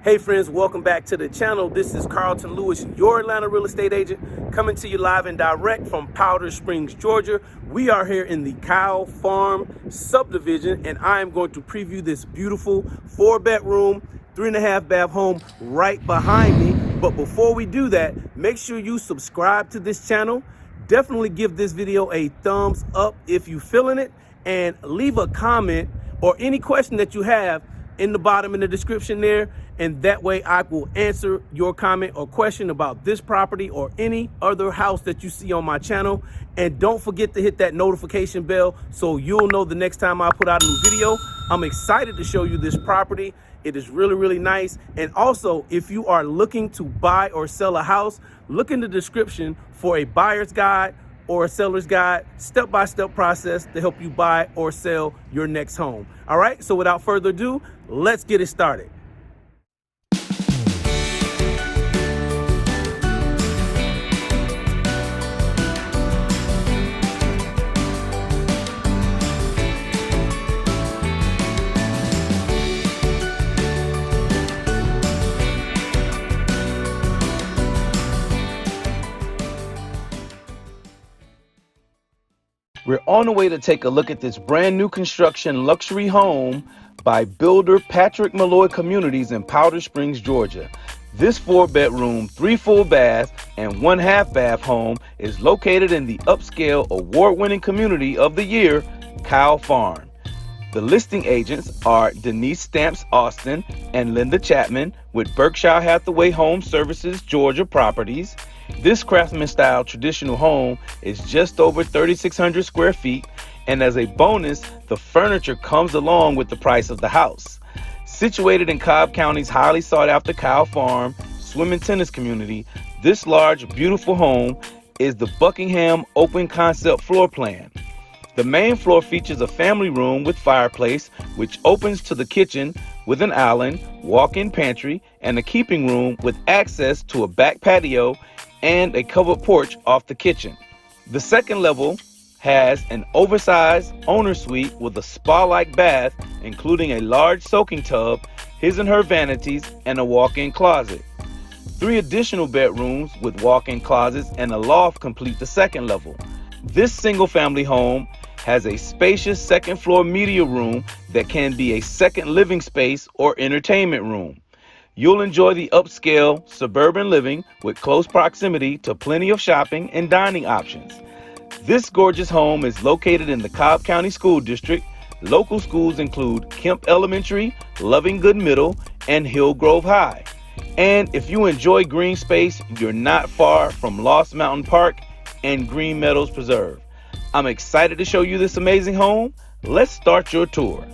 Hey friends, welcome back to the channel. This is Carlton Lewis, your Atlanta real estate agent, coming to you live and direct from Powder Springs, Georgia. We are here in the Cow Farm subdivision, and I am going to preview this beautiful 4-bedroom, 3.5 bath home right behind me. But before we do that, make sure you subscribe to this channel. Definitely give this video a thumbs up if you're feeling it, and leave a comment or any question that you have in the bottom in the description there, and that way I will answer your comment or question about this property or any other house that you see on my channel. And don't forget to hit that notification bell so you'll know the next time I put out a new video. I'm excited to show you this property. It is really nice. And also, if you are looking to buy or sell a house, look in the description for a buyer's guide or a seller's guide, step-by-step process to help you buy or sell your next home. All right, so without further ado, let's get it started. We're on the way to take a look at this brand new construction luxury home by builder Patrick Malloy Communities in Powder Springs, Georgia. This 4-bedroom, 3 full bath, and 1 half bath home is located in the upscale award-winning community of the year, Cow Farm. The listing agents are Denise Auston and Linda Chapin with Berkshire Hathaway HomeServices, Georgia properties. This craftsman-style traditional home is just over 3,600 square feet, and as a bonus, the furniture comes along with the price of the house. Situated in Cobb County's highly sought-after Cow Farm swim and tennis community, this large, beautiful home is the Buckingham open concept floor plan. The main floor features a family room with fireplace, which opens to the kitchen with an island, walk-in pantry, and a keeping room with access to a back patio and a covered porch off the kitchen. The second level has an oversized owner suite with a spa-like bath, including a large soaking tub, his and her vanities, and a walk-in closet. 3 additional bedrooms with walk-in closets and a loft complete the second level. This single-family home has a spacious second-floor media room that can be a second living space or entertainment room. You'll enjoy the upscale suburban living with close proximity to plenty of shopping and dining options. This gorgeous home is located in the Cobb County School District. Local schools include Kemp Elementary, Loving Good Middle, and Hillgrove High. And if you enjoy green space, you're not far from Lost Mountain Park and Green Meadows Preserve. I'm excited to show you this amazing home. Let's start your tour.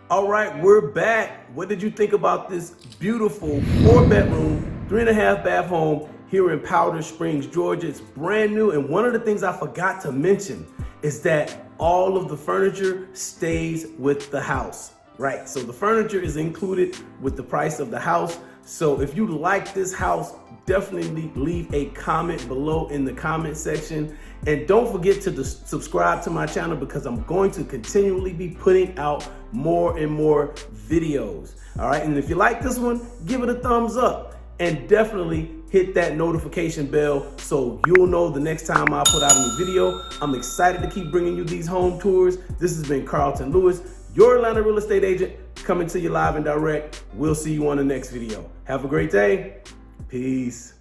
All right, we're back. What did you think about this beautiful 4-bedroom, 3.5-bath home here in Powder Springs, Georgia? It's brand new, and one of the things I forgot to mention is that all of the furniture stays with the house, right? So the furniture is included with the price of the house. So if you like this house, definitely leave a comment below in the comment section. And don't forget to subscribe to my channel, because I'm going to continually be putting out more and more videos. All right, and if you like this one, give it a thumbs up, and definitely hit that notification bell so you'll know the next time I put out a new video. I'm excited to keep bringing you these home tours. This has been Carlton Lewis, your Atlanta real estate agent, coming to you live and direct. We'll see you on the next video. Have a great day. Peace.